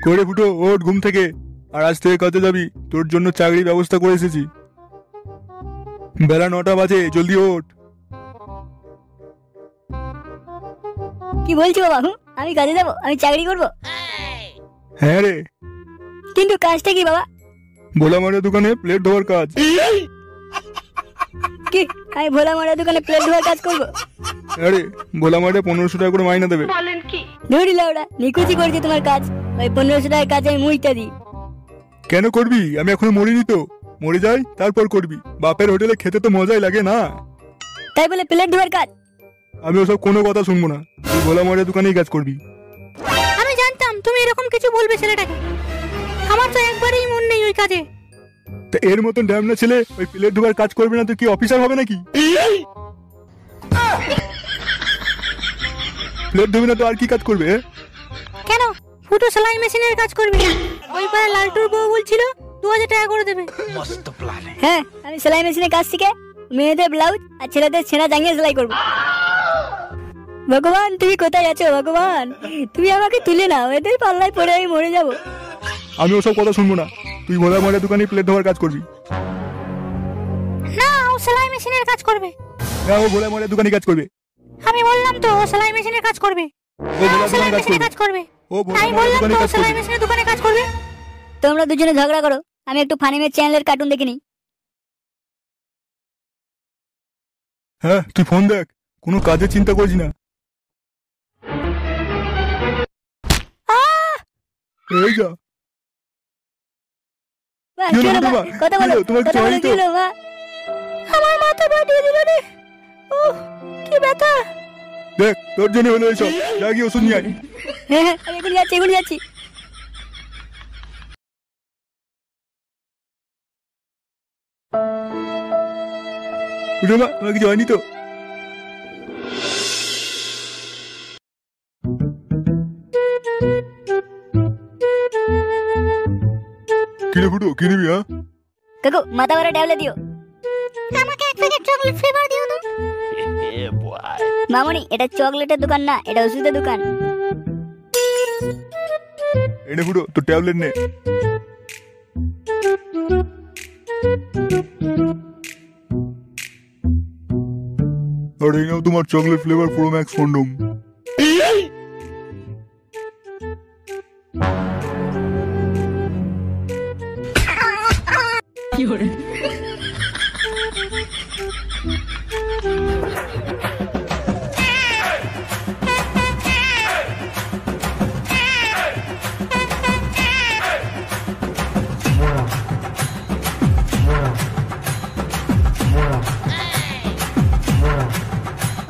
করে ফুটো ওঠ ঘুম থেকে, আর আজ থেকে কাজে যাবি, তোর জন্য চাকরির ব্যবস্থা করে এসেছি। বেলা 9টা বাজে, জলদি ওঠ। কি বলছো বাবা? আমি কাজে যাবো? আমি চাকরি করবো? হ্যাঁ রে। কিন্তু কাজটা কি বাবা? ভোলা মারের দোকানে প্লেট ধোয়ার কাজ। কি আমি ভোলা মারের দোকানে প্লেট ধোয়ার কাজ করবো? আরে ভোলা মারে 1500 টাকা করে মাইনা দেবে। ধরি লাউডা, নিকুচি করেছে তোমার কাজ। ওই 1500 টাকার কাজে আমি মুইটা দিই। কেন করবি? আমি এখনো মরিনি তো, মরে যাই তারপর করবি। বাপের হোটেলে খেতে তো মজাই লাগে না? তাই বলে প্লেট ধোয়ার কাজ? আমি ওসব কোনো কথা শুনবো না, তুই ভোলা মারের দোকানেই কাজ করবি। আমি জানতাম তুমি এরকম কিছু বলবে ছেলেটাকে। আমার তো একবারেই মন নেই ওই কাজে। তা এর মতন ড্যামনা ছেলে ওই প্লেট ধোয়ার কাজ করবে না তো কি অফিসার হবে নাকি? প্লেট ধোবে না তো আর কি কাজ করবে? কেন ফুটো সেলাই মেশিনের কাজ করবি? ওই পাড়া লালটুর বউ বলছিল 2000 টাকা করে দেবে। হ্যাঁ, আমি সেলাই মেশিনের কাজ শিখে মেয়েদের ব্লাউজ আর ছেলেদের ছেঁড়া জাঙ্গিয়া সেলাই করবো। ভগবান তুমি কোথায় আছো ভগবান? তুমি আমাকে তুলে নাও, এদের পাল্লায় পড়ে আমি মরে যাবো। আমি ওসব কথা শুনবো না, তুই ভোলা মারের দোকানে প্লেট ধোয়ার কাজ করবি। না, ও সেলাই মেশিনের কাজ করবে। হ্যাঁ, ও ভোলা মারের দোকানে কাজ করবে। আমি বললাম তো ও সেলাই মেশিনের কাজ করবে। ও ভোলা সেলাই দোকানে মেশিনের কাজ করবে। ও ভোলা আমি মারের বললাম দোকানে তো কাজ সেলাই করবে। মেশিনের দোকানে কাজ করবে। তোমরা দুজনে ঝগড়া করো, আমি একটু ফানিমের চ্যানেলের কার্টুন দেখে নিই। হ্যাঁ, তুই ফোন দেখ, কোনো কাজের চিন্তা করিস না। এই যা। মা, কি কি হলো হলো মা? তোমার? কথা বলো, তোমার কথা বলো, চড়াই কি তো? হলো মা? আমার মাথা ফাটিয়ে দিল রে। ও কি ব্যথা। দেখ তোর জন্য হলো এইসব, যা গিয়ে ওষুধ নিয়ে আয়। হ্যাঁ হ্যাঁ, আমি এখনই যাচ্ছি, এখনই যাচ্ছি। উঠে মা, তোমার কিছু হয়নি তো? কিরে ফুটো, কি নিবি? হ্যাঁ কাকু, মাথা ভরা ট্যাবলেট দিও। আমাকে এক প্যাকেট চকলেট ফ্লেভার দিও তো। মামনি, এটা চকলেটের দোকান না, এটা ওষুধের দোকান। এনে ফুটো তোর ট্যাবলেট নে। আর এই নাও তোমার chocolate flavour pro max condom.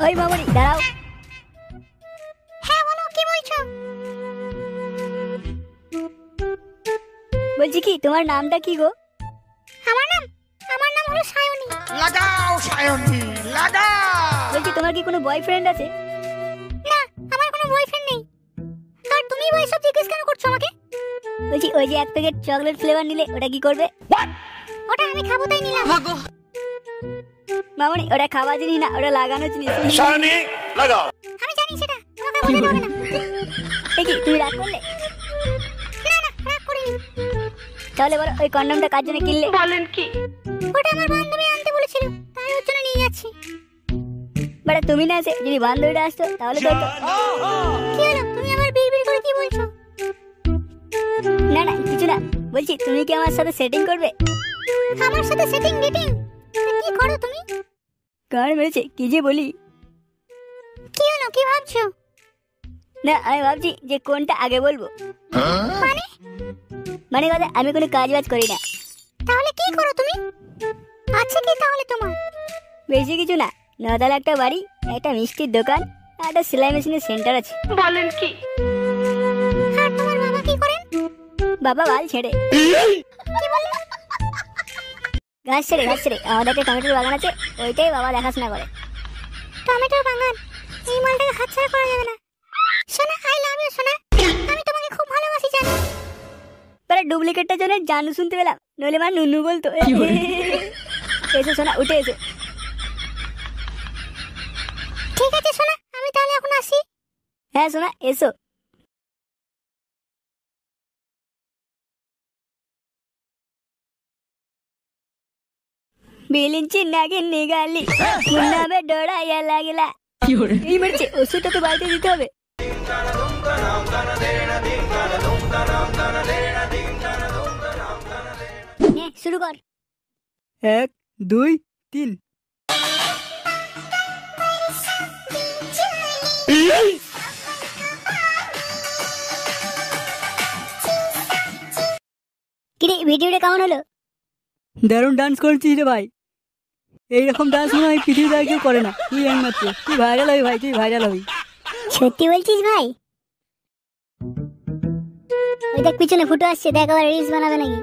ওই মামনি দাঁড়াও। হ্যাঁ বলো, কি বলছো? বলছি কি, তোমার নামটা কি গো? আমার নাম হলো সায়নী। লাগাও সায়নী লাগাও। বলছি তোমার কি কোনো বয়ফ্রেন্ড আছে? না, আমার কোনো বয়ফ্রেন্ড নেই। আর তুমি এসব জিজ্ঞেস কেন করছো আমাকে? বলছি ওই যে এক প্যাকেট চকলেট ফ্লেভার নিলে ওটা কি করবে? ওটা আমি খাবো তাই নিলাম। মামনি, ওটা খাওয়া জিনিস না, ওটা লাগানো জিনিস। সায়নী লাগাও। আমি জানি সেটা, তোমাকে বোঝাতে হবে না। এ কি, তুমি রাগ করলে? না না, রাগ করিনি। তাহলে বলো ওই কন্ডমটা কার জন্য কিনলে? ওটা আমার বান্ধবী আনতে বলেছিল, তাই ওর জন্য নিয়ে যাচ্ছি। বাড়া তুমি না এসে যদি বান্ধবীটা আসতো তাহলে তো হতো। কি হলো, তুমি আবার বিড়বিড় করে কি বলছো? না না, কিছু না। বলছি তুমি কি আমার সাথে সেটিং করবে? আমার সাথে সেটিং ডেটিং? কি করো তুমি? কার মেরেছে কি যে বলি। কি হলো, কি ভাবছো? না, আমি ভাবছি যে কোনটা আগে বলবো। মানে মানে কথা, আমি কোনো কাজ বাজ করি না। তাহলে কি করো তুমি? আছে কি তাহলে তোমার? বেশি কিছু না, 9 তলা একটা বাড়ি, একটা মিষ্টির দোকান আর একটা সেলাই মেশিনের সেন্টার আছে। আর তোমার বাবা কি করেন? বাবা বাল ছেড়ে। কি বললে? ঘাস ছেড়ে, ঘাস ছেড়ে। আমাদের একটা টমেটোর বাগান আছে, ওইটাই বাবা দেখাশোনা করে। টমেটোর বাগান? এই মালটাকে হাতছাড়া করা যাবে না। সোনা, আই লাভ ইউ সোনা। আমি তোমাকে খুব ভালোবাসি জানো। পরে ডুপ্লিকেটটার জন্য জানু শুনতে পেলাম, নইলে মা নুনু বলতো। এসো সোনা, উঠে এসো। ঠিক আছে সোনা, আমি তাহলে এখন আসি। হ্যাঁ সোনা, এসো। বিলিঞ্চি নাকি নিগালি মুন্নাবে ডরাইয়া লাগলা। এই মারছে, ওষুধটা তো বাড়িতে দিতে হবে। শুরু কর। 1 2 3। কিরে ভিডিওটা কেমন হলো? দারুণ ডান্স করছিস রে ভাই। এইরকম ডান্স মনে হয় পৃথিবীতে আর কেউ করে না, তুই একমাত্র। তুই ভাইরাল হবি ভাই, তুই ভাইরাল হবি। সত্যি বলছিস ভাই? ওই দেখ পিছনে ফুটো আসছে, দেখ আবার রিলস বানাবে নাকি।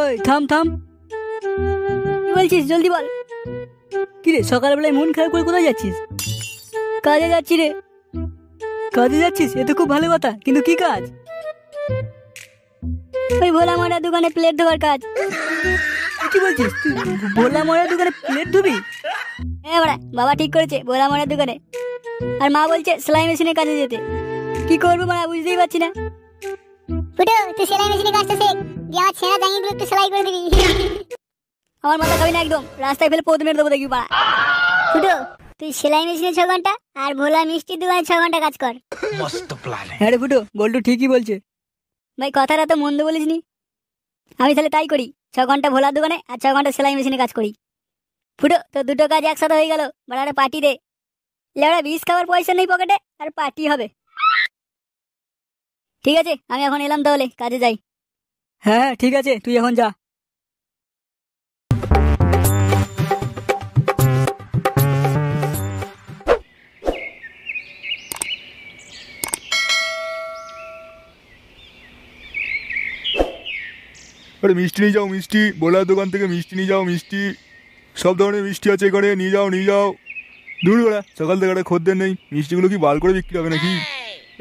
ওই থাম থাম, কি বলছিস জলদি বল। কিরে সকালবেলায় মন খারাপ করে কোথায় যাচ্ছিস? কাজে যাচ্ছি রে। কাজে যাচ্ছিস? এ তো খুব ভালো কথা, কিন্তু কি কাজ? ওই ভোলা মরার দোকানে প্লেট ধোয়ার কাজ। কি বলছিস তুই? ভোলা মরার দোকানে প্লেট ধুবি? হ্যাঁ বড়া, বাবা ঠিক করেছে ভোলা মরার দোকানে। আর মা বলছে সেলাই মেশিনের কাজে যেতে। কি করবো বড়া, বুঝতেই পারছি না। ফুটো তুই সেলাই মেশিনের কাজটা শেখ, দিয়ে আমার ছেঁড়া জাঙ্গিগুলো একটু সেলাই করে দিবি। আমার মাথা খাবি না একদম, রাস্তায় ফেলে পদ মেরে দেবো দেখবি বড়া। ফুটো তুই সেলাই মেশিনে 6 ঘন্টা আর ভোলা মিষ্টির দোকানে 6 ঘন্টা কাজ কর। হ্যাঁ রে ফুটো, গোল্ডু ঠিকই বলছে। ভাই কথাটা তো মন্দ বলিস নি। আমি তাহলে তাই করি, 6 ঘন্টা ভোলার দোকানে আর 6 ঘন্টা সেলাই মেশিনে কাজ করি। ফুটো তো দুটো কাজ একসাথে হয়ে গেল। বড়ারে পার্টি দে। লেবড়া 20 খাবার পয়সা নেই পকেটে, আর পার্টি হবে। ঠিক আছে আমি এখন এলাম, তাহলে কাজে যাই। হ্যাঁ ঠিক আছে, তুই এখন যা। আরে মিষ্টি নিয়ে যাও, মিষ্টি। বোলার দোকান থেকে মিষ্টি নিয়ে যাও, মিষ্টি। সব ধরনের মিষ্টি আছে এখানে, নিয়ে যাও নিয়ে যাও। দূর বেড়া, সকাল থেকে একটা খদ্দের নেই, মিষ্টিগুলো কি বাল করে বিক্রি হবে নাকি?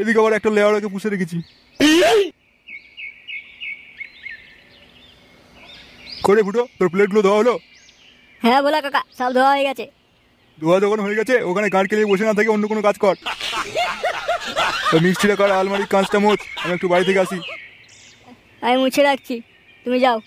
এদিকে আবার একটা লেওয়ারাকে পুষে রেখেছি। করে ফুটো, তোর প্লেটগুলো ধোয়া হলো? হ্যাঁ বলা কাকা, সব ধোয়া হয়ে গেছে। ধোয়া যখন হয়ে গেছে, ওখানে গাঁট কেলিয়ে বসে না থেকে অন্য কোনো কাজ কর। তো মিষ্টিটা কর, আলমারির কাঁচটা মোচ, আমি একটু বাড়ি থেকে আসি। আমি মুছে রাখছি, তুমি যাও।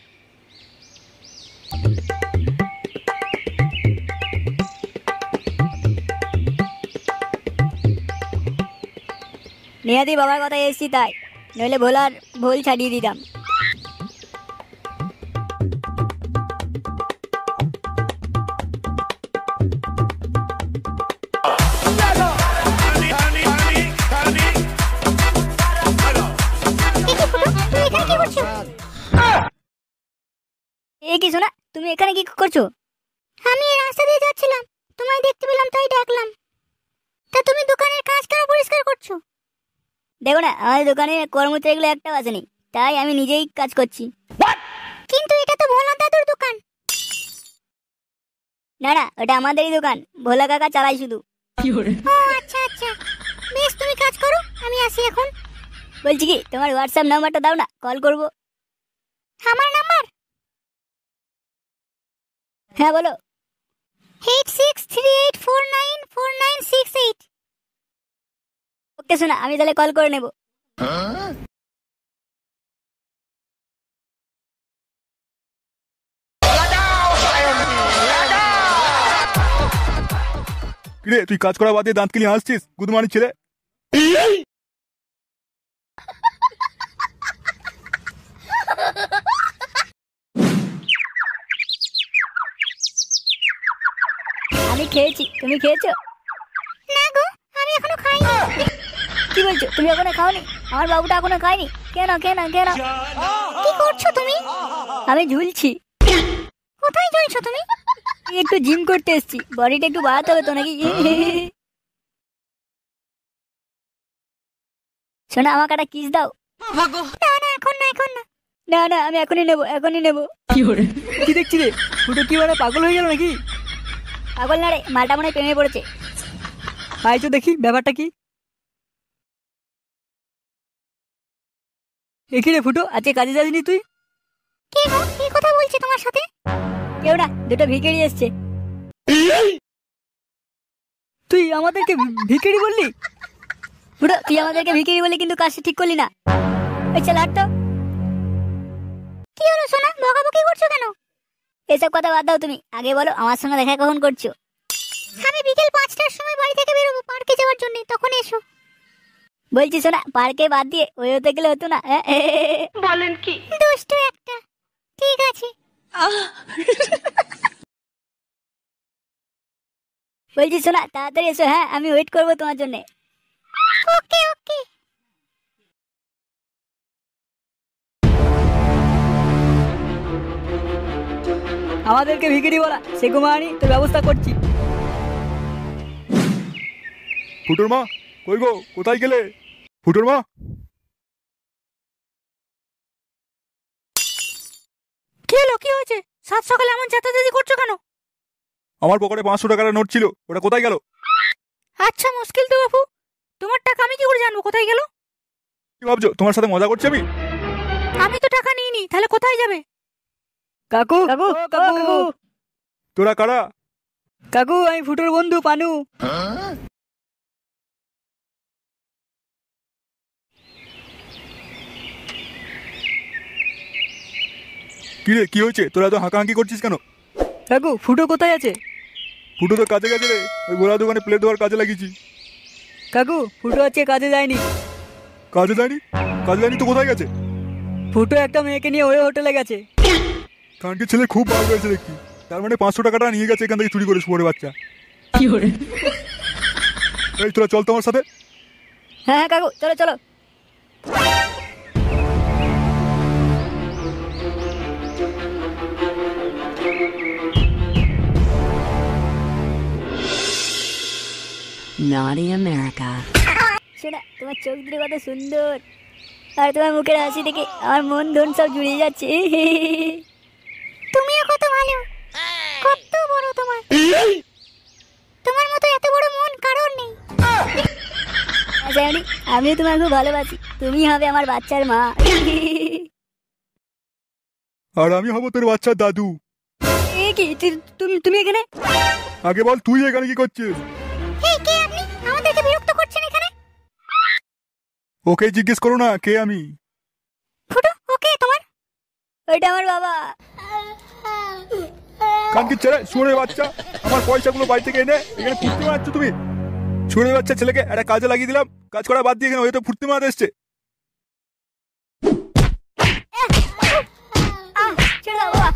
নিহাতি বাবার কথা এসছি তাই, নইলে ভোলার ভোল ছাড়িয়ে দিতাম। এ কি শোনা, তুমি এখানে কি করছো? আমি এই রাস্তা দিয়ে যাচ্ছিলাম, তোমায় দেখতে পেলাম তাই ডাকলাম। তা তুমি দোকানের কাজ কেন পরিষ্কার করছো? দেখো না, আমাদের দোকানে কর্মচারীগুলো একটাও আসেনি, তাই আমি নিজেই কাজ করছি। কিন্তু এটা তো ভোলা দাদুর দোকান। না না, ওটা আমাদেরই দোকান, ভোলা কাকা চালাই শুধু। ও আচ্ছা আচ্ছা, বেশ তুমি কাজ করো, আমি আসি এখন। বলছি কি, তোমার হোয়াটসঅ্যাপ নাম্বারটা দাও না, কল করব। আমার নাম্বার? হ্যাঁ বলো। 8638494968। ওকে শোনা, আমি তাহলে কল করে নেব। কিরে তুই কাজ করা বাদ দিয়ে দাঁত কেলিয়ে হাসছিস? গুদমানি ছেলে। আমি খেয়েছি, তুমি খেয়েছো? না গো, আমি এখনো খাইনি। কি বলছো, তুমি এখনো খাওনি? আমার বাবুটা এখনো খায়নি। কেন কেন কেন? কি করছো তুমি? আমি ঝুলছি। কোথায় ঝুলছো তুমি? একটু জিম করতে এসেছি, বডিটা একটু বাড়াতে হবে তো নাকি। শোনা, আমাকে একটা কিস দাও। না না, এখন না, এখন না। না না, আমি এখনই নেবো, এখনই নেবো। কি দেখছি রে, ফুটো কি মানে পাগল হয়ে গেল নাকি? পাগল না রে, মালটা মনে হয় প্রেমে পড়েছে। আয় তো দেখি ব্যাপারটা কি। একই রে ফুটো, আজকে কাজে যাসনি তুই? কে গো, কি কথা বলছে তোমার সাথে? কেউ না, দুটো ভিখারি এসছে। তুই আমাদেরকে ভিখারি বললি? ফুটো, তুই আমাদেরকে ভিখারি বললি, কিন্তু কাজটা ঠিক করলি না। এই চল হাঁট তো। কি হলো সোনা, বকাবকি করছো কেন? এসব কথা বাদ দাও তুমি, আগে বলো আমার সঙ্গে দেখা কখন করছো? আমি বিকেল 5টার সময় বাড়ি থেকে বেরোবো পার্কে যাওয়ার জন্য, তখন এসো। বলছি শোনা, পার্কে বাদ দিয়ে ওই হতে গেলে হতো না? বলেন কি দুষ্টু একটা। ঠিক আছে বলছি শোনা, তাড়াতাড়ি এসো। হ্যাঁ, আমি ওয়েট করবো তোমার জন্য। ওকে ওকে। আমাদেরকে ভিখারি বলা সে কুমারী, তোর ব্যবস্থা করছি। ফুটোর মা, কই গো, কোথায় গেলে? ফুটোর মা। কি হলো, কি হয়েছে? সাত সকালে এমন চেঁচাচেঁচি করছো কেন? আমার পকেটে 500 টাকার নোট ছিল, ওটা কোথায় গেল? আচ্ছা, মুশকিল তো বাপু, তোমার টাকা আমি কি করে জানবো কোথায় গেল? কি ভাবছো তোমার সাথে মজা করছি আমি? আমি তো টাকা নিইনি, তাহলে কোথায় যাবে? কাকু কাকু কাকু। তোরা কারা? কাকু, আমি ফুটোর বন্ধু পানু। কি রে, কি হয়েছে? তোরা তো হাঁকাহাঁকি করছিস কেন? কাকু, ফুটো কোথায় আছে? ফুটো তো কাজে গেছে রে, ওই গোলা দোকানে প্লেট দেওয়ার কাজে লাগিয়েছি। কাকু, ফুটো আজকে কাজে যায়নি। কাজে যায়নি? কাজে যায়নি তো কোথায় গেছে? ফুটো একটা মেয়েকে নিয়ে ওই হোটেলে গেছে। কানকে ছেলে খুব ভালো হয়েছে দেখি। তার মানে 500 টাকাটা নিয়ে গেছে এখান থেকে চুরি করে, শুয়োরের বাচ্চা। এই তোরা চল তোমার সাথে। হ্যাঁ হ্যাঁ কাকু, চলো চলো। Naughty America. শোনা, তোমার চোখ দুটো কত সুন্দর, আর তোমার মুখের হাসি দেখে আমার মন ধন সব জুড়িয়ে যাচ্ছে। তুমিও কত ভালো, কত বড় তোমার। তোমার মতো এত বড় মন কারোর নেই। আচ্ছা, আমিও তোমার খুব ভালোবাসি, তুমি হবে আমার বাচ্চার মা। আর আমি হব তোর বাচ্চার দাদু। এ কি, তুমি এখানে? আগে বল, তুই এখানে কি করছিস? এই কে আপনি? আমাদেরকে বিরক্ত করছেন এখানে। ওকে জিজ্ঞেস করো না কে আমি। ফুটো, ওকে তোমার? ওইটা আমার বাবা। কানকি ছেলে, শুয়োরের বাচ্চা, আমার পয়সাগুলো বাড়ি থেকে এনে এখানে ফুর্তি মারাচ্ছ তুমি। শুয়োরের বাচ্চা ছেলেকে একটা কাজে লাগিয়ে দিলাম, কাজ করা বাদ দিয়ে এখানে হয়তো ফুর্তি মারাতে এসছে। ছেড়ে দাও বাবা।